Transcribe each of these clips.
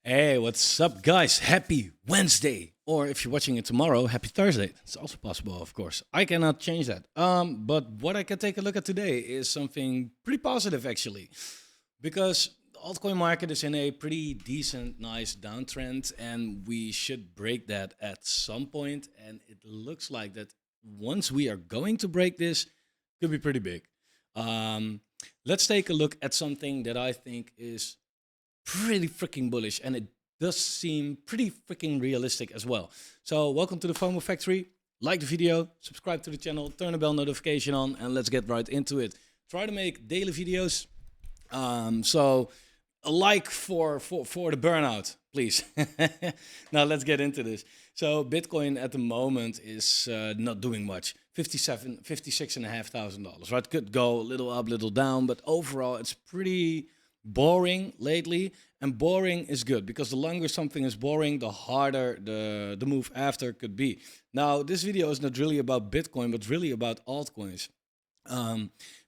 Hey, what's up, guys? Happy Wednesday. Or if you're watching it tomorrow, happy Thursday. It's also possible, of course. I cannot change that. But what I can take a look at today is something pretty positive, actually, because the altcoin market is in a pretty decent, nice downtrend, and we should break that at some point. And it looks like that once we are going to break this, could be pretty big. Um, let's take a look at something that I think is pretty freaking bullish, and it does seem pretty freaking realistic as well. So welcome to the Fomo Factory. Like the video, subscribe to the channel, turn the bell notification on, and let's get right into it. Try to make daily videos. So a like for the burnout, please. Now let's get into this. So Bitcoin at the moment is not doing much. $56,500, right? Could go a little up, little down, but overall it's pretty boring lately. And boring is good because the longer something is boring, the harder the move after could be. Now, this video is not really about Bitcoin, but really about altcoins.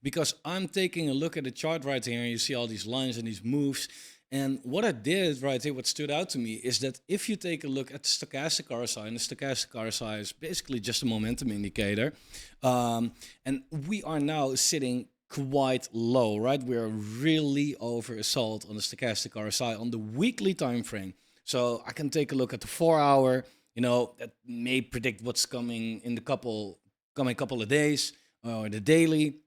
Because I'm taking a look at the chart right here, and you see all these lines and these moves. And what I did right here, what stood out to me, is that if you take a look at the stochastic RSI, and the stochastic RSI is basically just a momentum indicator, and we are now sitting quite low, right? We're really oversold on the stochastic RSI on the weekly time frame. So I can take a look at the 4 hour, that may predict what's coming in the coming couple of days, or the daily,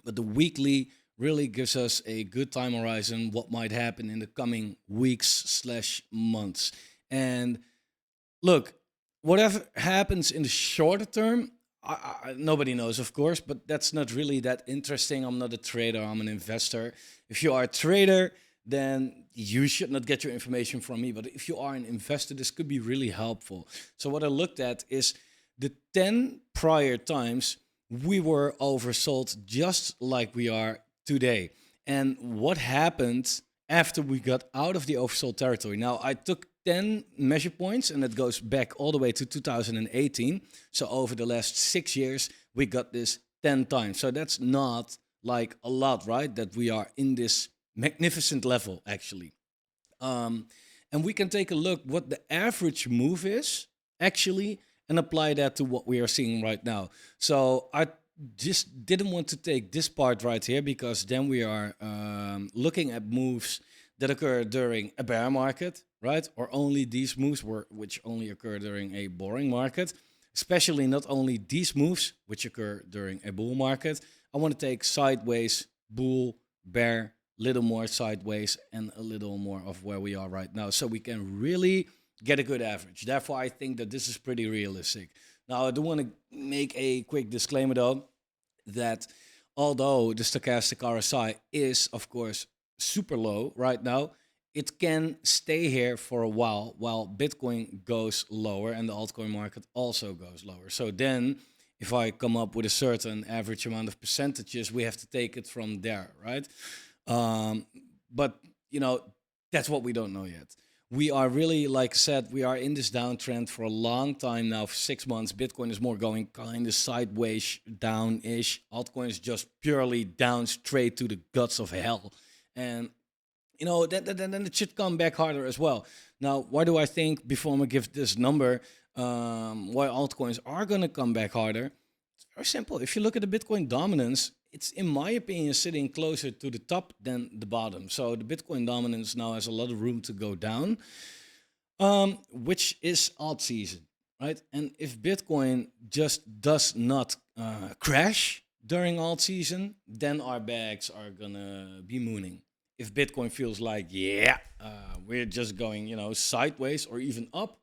but the weekly really gives us a good time horizon, what might happen in the coming weeks/months. And look, whatever happens in the shorter term, nobody knows, of course, but that's not really that interesting. I'm not a trader, I'm an investor. If you are a trader, then you should not get your information from me. But if you are an investor, this could be really helpful. So what I looked at is the 10 prior times we were oversold just like we are today. And what happened after we got out of the oversold territory? Now, I took 10 measure points, and it goes back all the way to 2018. So over the last 6 years, we got this 10 times. So that's not like a lot, right? That we are in this magnificent level, actually. And we can take a look what the average move is, actually, and apply that to what we are seeing right now. So I just didn't want to take this part right here because then we are looking at moves that occur during a bear market, right? Or only these moves which only occur during a boring market, especially not only these moves which occur during a bull market. I want to take sideways, bull, bear, little more sideways, and a little more of where we are right now, so we can really get a good average. Therefore, I think that this is pretty realistic. Now, I do want to make a quick disclaimer, though, that although the stochastic RSI is, of course, super low right now, it can stay here for a while Bitcoin goes lower and the altcoin market also goes lower. So then, if I come up with a certain average amount of percentages, we have to take it from there, right? But, that's what we don't know yet. We are really, like I said, we are in this downtrend for a long time now, for 6 months. Bitcoin is more going kind of sideways, down-ish. Altcoin is just purely down, straight to the guts of hell. And, then it should come back harder as well. Now, why do I think, before I'm going to give this number, why altcoins are going to come back harder? It's very simple. If you look at the Bitcoin dominance, it's, in my opinion, sitting closer to the top than the bottom. So the Bitcoin dominance now has a lot of room to go down, which is alt season, right? And if Bitcoin just does not crash during alt season, then our bags are gonna be mooning. If Bitcoin feels like, we're just going, sideways or even up,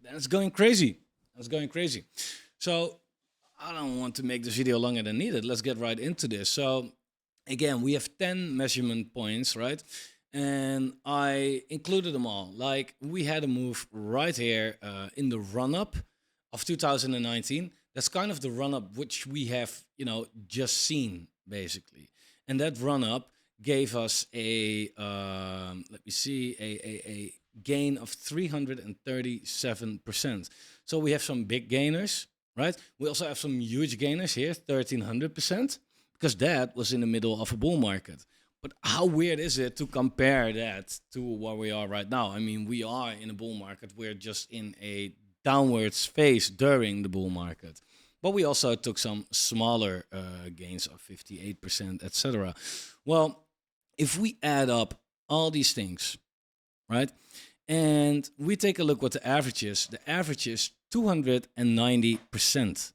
then it's going crazy. It's going crazy. So I don't want to make this video longer than needed. Let's get right into this. So again, we have 10 measurement points, right? And I included them all. Like, we had a move right here in the run-up of 2019. That's kind of the run-up which we have, just seen, basically. And that run-up gave us a, let me see, a gain of 337%. So we have some big gainers, right? We also have some huge gainers here, 1300%, because that was in the middle of a bull market. But how weird is it to compare that to where we are right now? I mean, we are in a bull market. We're just in a downwards phase during the bull market. But we also took some smaller gains of 58%, etc. Well, if we add up all these things, right, and we take a look what the average is 290%.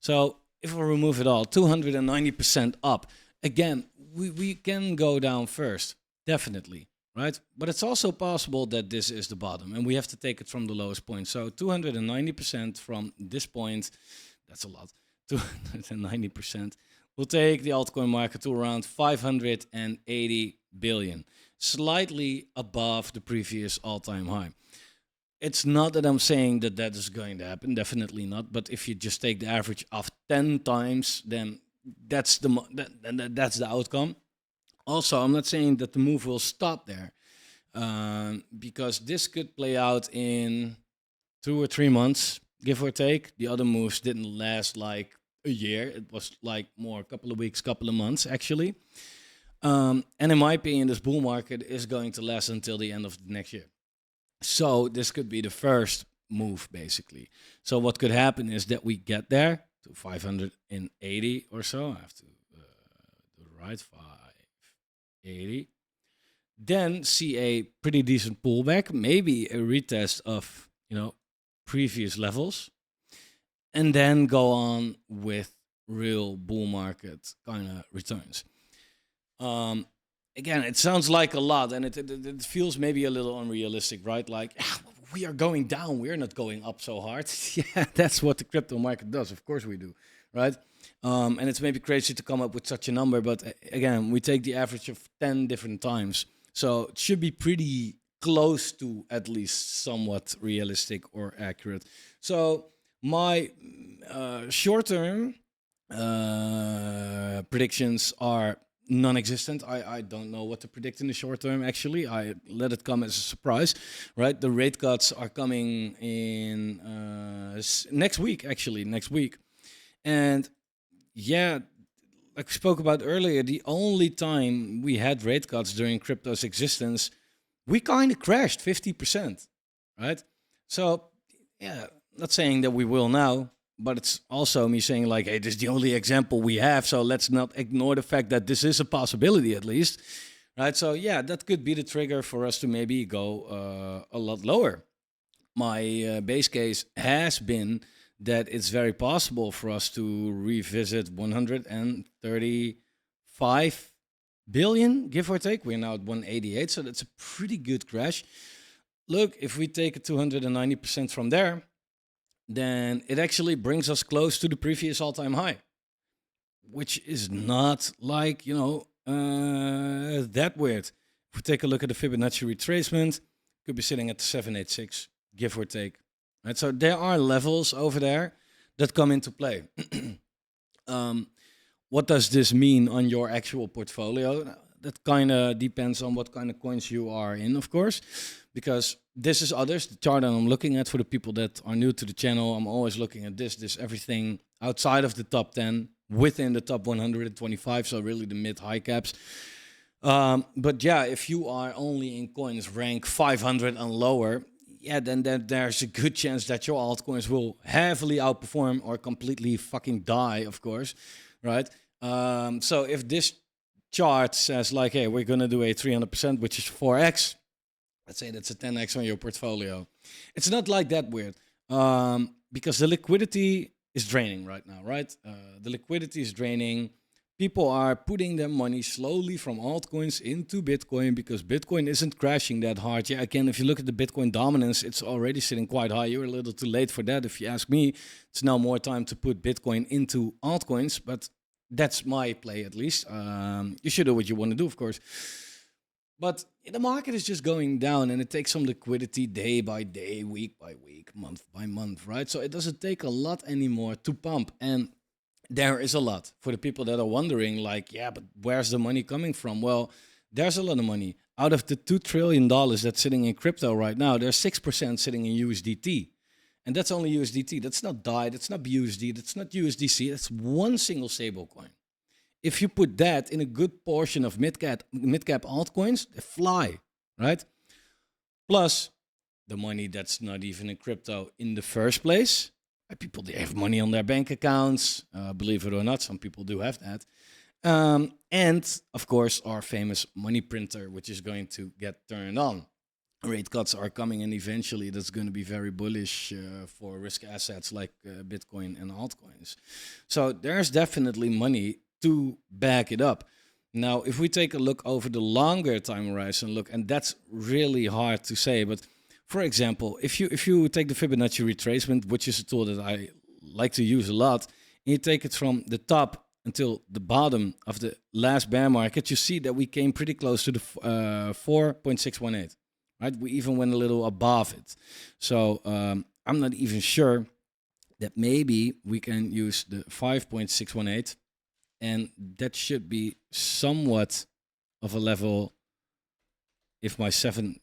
So if we remove it all, 290% up. Again, we can go down first, definitely, right? But it's also possible that this is the bottom, and we have to take it from the lowest point. So 290% from this point, that's a lot. 290%. We'll take the altcoin market to around 580 billion, slightly above the previous all-time high. It's not that I'm saying that that is going to happen, definitely not. But if you just take the average of 10 times, then that's that's the outcome. Also, I'm not saying that the move will stop there, because this could play out in 2 or 3 months, give or take. The other moves didn't last like a year. It was like more a couple of weeks, couple of months actually. And in my opinion, this bull market is going to last until the end of the next year. So this could be the first move, basically. So what could happen is that we get there to 580 or so. I have to do the right 580. Then see a pretty decent pullback, maybe a retest of previous levels, and then go on with real bull market kind of returns. Again, it sounds like a lot, and it feels maybe a little unrealistic, right? Like, we are going down, we're not going up so hard. Yeah, that's what the crypto market does. Of course we do, right? And it's maybe crazy to come up with such a number, but again, we take the average of 10 different times. So it should be pretty close to at least somewhat realistic or accurate. So my short-term predictions are non-existent. I don't know what to predict in the short term. Actually, I let it come as a surprise, right? The rate cuts are coming in next week, actually, next week. And yeah, like we spoke about earlier, the only time we had rate cuts during crypto's existence, we kind of crashed 50%, right? So yeah, not saying that we will now, but it's also me saying like, hey, this is the only example we have, so let's not ignore the fact that this is a possibility at least, right? So yeah, that could be the trigger for us to maybe go a lot lower. My base case has been that it's very possible for us to revisit 135 billion, give or take. We're now at 188, so that's a pretty good crash. Look, if we take it 290% from there, then it actually brings us close to the previous all-time high, which is not like, that weird. If we take a look at the Fibonacci retracement, could be sitting at 786, give or take. Right, so there are levels over there that come into play. What does this mean on your actual portfolio? That kind of depends on what kind of coins you are in, of course, because this is others. The chart that I'm looking at, for the people that are new to the channel, I'm always looking at this everything outside of the top 10, within the top 125, so really the mid-high caps. But yeah, if you are only in coins rank 500 and lower, yeah, then there's a good chance that your altcoins will heavily outperform or completely fucking die, of course, right? So if this chart says like, hey, we're going to do a 300%, which is 4x, let's say that's a 10x on your portfolio. It's not like that weird, because the liquidity is draining right now, right? The liquidity is draining. People are putting their money slowly from altcoins into Bitcoin because Bitcoin isn't crashing that hard. Yeah, again, if you look at the Bitcoin dominance, it's already sitting quite high. You're a little too late for that. If you ask me, it's now more time to put Bitcoin into altcoins, but that's my play at least. You should do what you want to do, of course. But the market is just going down, and it takes some liquidity day by day, week by week, month by month, right? So it doesn't take a lot anymore to pump. And there is a lot. For the people that are wondering, like, yeah, but where's the money coming from? Well, there's a lot of money. Out of the $2 trillion that's sitting in crypto right now, there's 6% sitting in USDT. And that's only USDT. That's not DAI, that's not BUSD, that's not USDC. That's one single stable coin. if you put that in a good portion of mid-cap altcoins, they fly, right? Plus, the money that's not even in crypto in the first place. People, they have money on their bank accounts. Believe it or not, some people do have that. And, of course, our famous money printer, which is going to get turned on. Rate cuts are coming, and eventually that's going to be very bullish for risk assets like Bitcoin and altcoins. So there's definitely money to back it up. Now, if we take a look over the longer time horizon, and that's really hard to say, but for example, if you take the Fibonacci retracement, which is a tool that I like to use a lot, and you take it from the top until the bottom of the last bear market, you see that we came pretty close to the 4.618. Right, we even went a little above it. So I'm not even sure that maybe we can use the 5.618, and that should be somewhat of a level. If my seven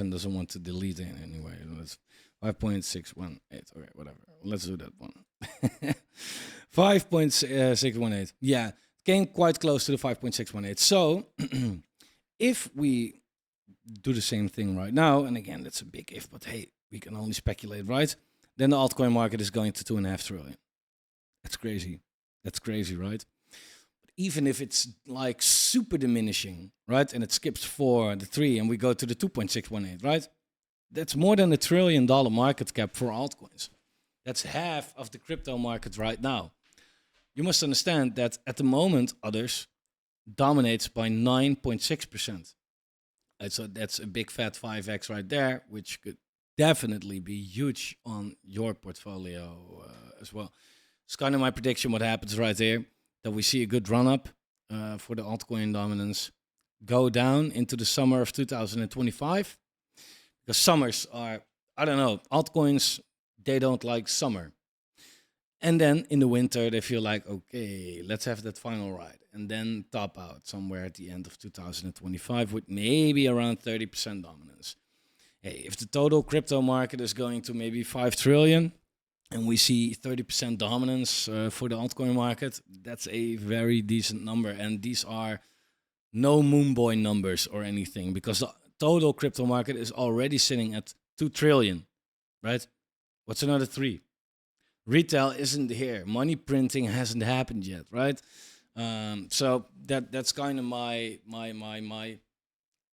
doesn't want to delete it anyway, let's 5.618. Okay, whatever. Let's do that one. 5.618. Yeah, came quite close to the 5.618. So if we do the same thing right now, and again, that's a big if, but hey, we can only speculate, right? Then the altcoin market is going to 2.5 trillion. That's crazy. That's crazy, right? But even if it's like super diminishing, right, and it skips 4, the 3, and we go to the 2.618, right? That's more than $1 trillion market cap for altcoins. That's half of the crypto market right now. You must understand that at the moment, others dominates by 9.6%. So that's a big fat 5x right there, which could definitely be huge on your portfolio as well. It's kind of my prediction what happens right there, that we see a good run up for the altcoin dominance, go down into the summer of 2025, because summers are, I don't know, altcoins, they don't like summer. And then in the winter, they feel like, okay, let's have that final ride. And then top out somewhere at the end of 2025 with maybe around 30% dominance. Hey, if the total crypto market is going to maybe 5 trillion and we see 30% dominance for the altcoin market, that's a very decent number. And these are no moonboy numbers or anything, because the total crypto market is already sitting at 2 trillion, right? What's another 3? Retail isn't here. Money printing hasn't happened yet, right? So that's kind of my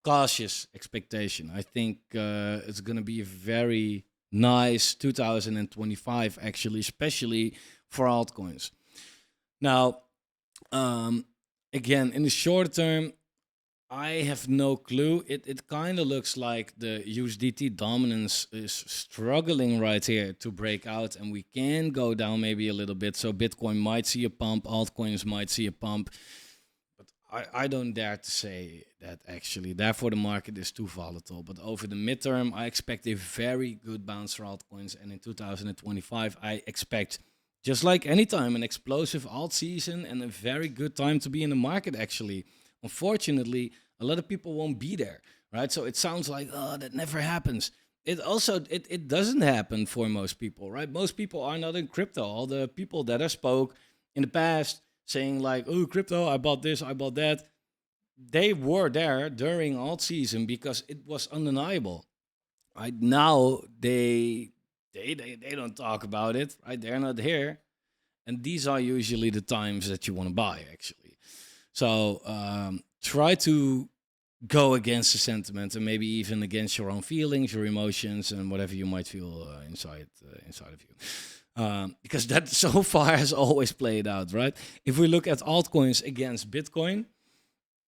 cautious expectation. I think it's going to be a very nice 2025, actually, especially for altcoins. Now, again, in the short term, I have no clue. It kind of looks like the USDT dominance is struggling right here to break out, and we can go down maybe a little bit. So Bitcoin might see a pump, altcoins might see a pump, but I don't dare to say that actually. Therefore, the market is too volatile. But over the midterm, I expect a very good bounce for altcoins, and in 2025, I expect, just like any time, an explosive alt season and a very good time to be in the market actually. Unfortunately, a lot of people won't be there, right? So it sounds like, oh, that never happens. It doesn't happen for most people, right? Most people are not in crypto. All the people that I spoke in the past saying like, oh, crypto, I bought this, I bought that, they were there during alt season because it was undeniable. Right now, they don't talk about it, right? They're not here. And these are usually the times that you want to buy, actually. So try to go against the sentiment and maybe even against your own feelings, your emotions, and whatever you might feel inside of you. Because that so far has always played out, right? If we look at altcoins against Bitcoin,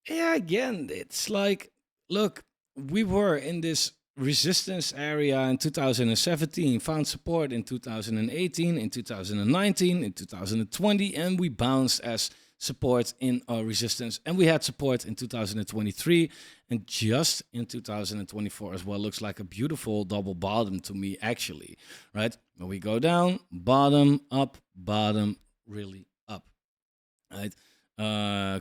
yeah, again, it's like, look, we were in this resistance area in 2017, found support in 2018, in 2019, in 2020, and we bounced as support in our resistance, and we had support in 2023 and just in 2024 as well. Looks like a beautiful double bottom to me, actually, right? When we go down, bottom, up, bottom, really up, right?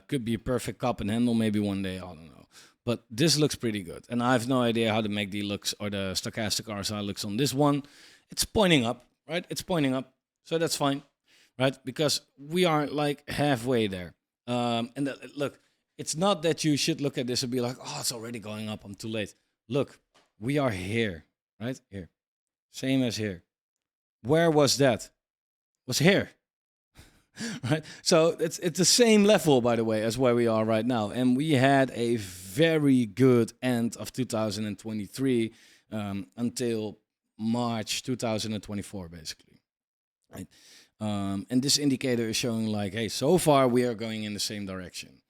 Could be a perfect cup and handle maybe one day, I don't know. But this looks pretty good, and I have no idea how the MACD looks or the stochastic RSI looks on this one. It's pointing up, right? It's pointing up, so that's fine. Right? Because we are like halfway there. Look, it's not that you should look at this and be like, oh, it's already going up. I'm too late. Look, we are here, right? Here. Same as here. Where was that? Was here. Right? So it's the same level, by the way, as where we are right now. And we had a very good end of 2023 until March 2024, basically. Right? And this indicator is showing like, hey, so far we are going in the same direction.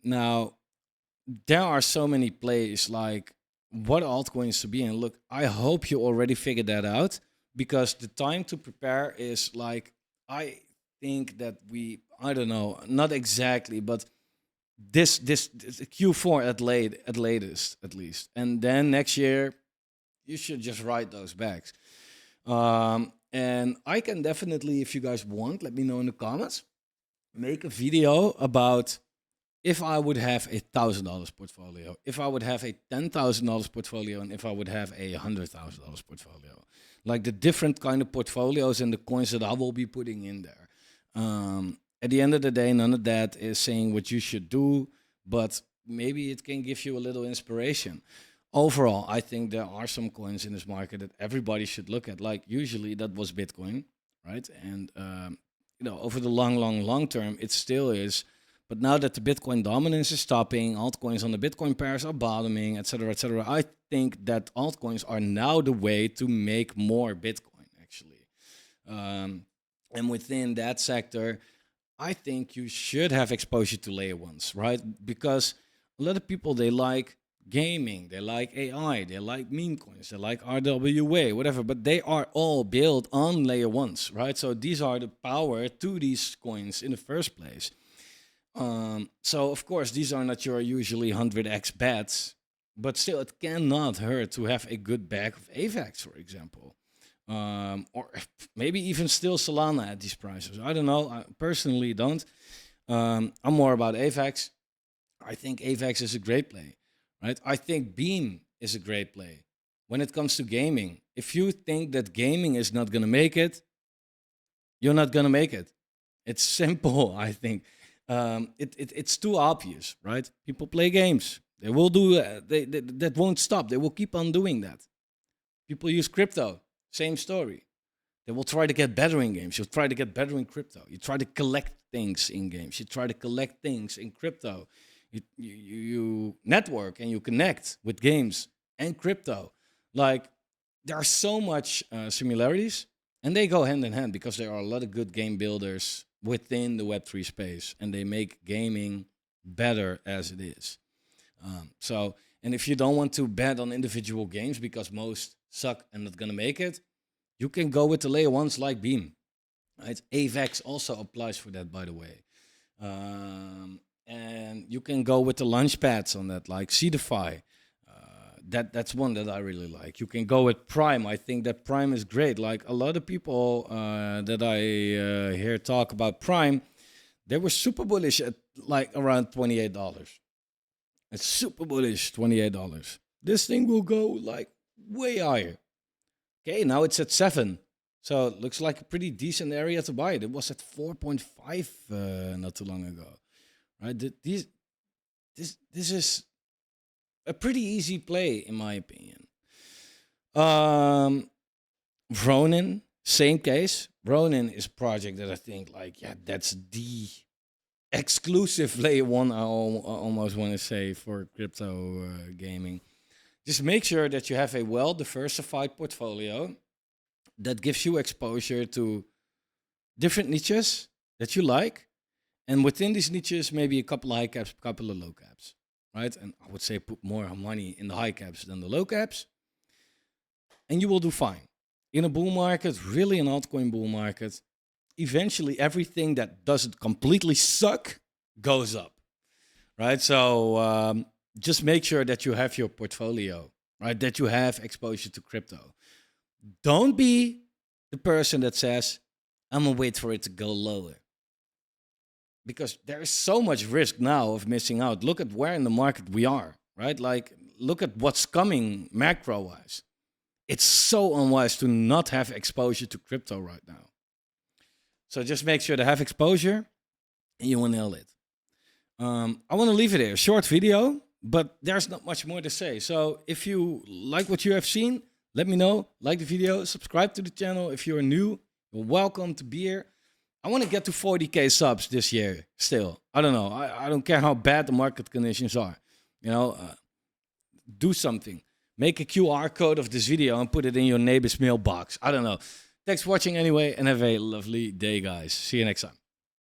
Now, there are so many plays like what altcoins to be in. Look, I hope you already figured that out because the time to prepare is like, I think that I don't know, not exactly, but this Q4 at latest, at least. And then next year, you should just write those bags. And I can definitely, if you guys want, let me know in the comments, make a video about if I would have $1,000 portfolio, if I would have a $10,000 portfolio, and if I would have a $100,000 portfolio, like the different kind of portfolios and the coins that I will be putting in there. At the end of the day, none of that is saying what you should do, but maybe it can give you a little inspiration. Overall, I think there are some coins in this market that everybody should look at. Like usually that was Bitcoin, right? And over the long term, it still is. But now that the Bitcoin dominance is stopping, altcoins on the Bitcoin pairs are bottoming, etc., etc., I think that altcoins are now the way to make more Bitcoin, actually. And within that sector, I think you should have exposure to layer ones, right? Because a lot of people, they like gaming, they like AI, they like meme coins, they like RWA, whatever, but they are all built on layer ones, right? So these are the power to these coins in the first place. So of course, these are not your usually 100x bets, but still it cannot hurt to have a good bag of AVAX, for example. Or maybe even still Solana at these prices. I don't know. I personally don't. I'm more about AVAX. I think AVAX is a great play, right? I think Beam is a great play. When it comes to gaming, if you think that gaming is not going to make it, you're not going to make it. It's simple, I think. It's too obvious, right? People play games. They will do that won't stop. They will keep on doing that. People use crypto. Same story. They will try to get better in games. You'll try to get better in crypto. You try to collect things in games. You try to collect things in crypto. You network and you connect with games and crypto. Like there are so much similarities, and they go hand in hand because there are a lot of good game builders within the Web3 space, and they make gaming better as it is. And if you don't want to bet on individual games because most suck and not gonna make it, you can go with the layer ones like Beam. Right? AVAX also applies for that, by the way. And you can go with the launch pads on that, like Seedify. That's one that I really like. You can go with Prime. I think that Prime is great. Like a lot of people that I hear talk about Prime, they were super bullish at like around $28. It's super bullish, $28. This thing will go like way higher. Okay, now it's at 7. So it looks like a pretty decent area to buy it. It was at 4.5 not too long ago. Right? This is a pretty easy play, in my opinion. Ronin, same case. Ronin is a project that I think, like, yeah, that's the exclusive layer one, I almost want to say, for crypto gaming. Just make sure that you have a well-diversified portfolio that gives you exposure to different niches that you like. And within these niches, maybe a couple of high caps, a couple of low caps, right? And I would say put more money in the high caps than the low caps, and you will do fine. In a bull market, really an altcoin bull market, eventually everything that doesn't completely suck goes up, right? So just make sure that you have your portfolio, right? That you have exposure to crypto. Don't be the person that says, I'm gonna wait for it to go lower. Because there is so much risk now of missing out. Look at where in the market we are, right? Like, look at what's coming macro-wise. It's so unwise to not have exposure to crypto right now. So just make sure to have exposure and you will nail it. I want to leave it here. Short video, but there's not much more to say. So if you like what you have seen, let me know. Like the video, subscribe to the channel. If you're new, you're welcome to be here. I want to get to 40K subs this year still. I don't know. I don't care how bad the market conditions are. You know, do something. Make a QR code of this video and put it in your neighbor's mailbox. I don't know. Thanks for watching anyway, and have a lovely day, guys. See you next time.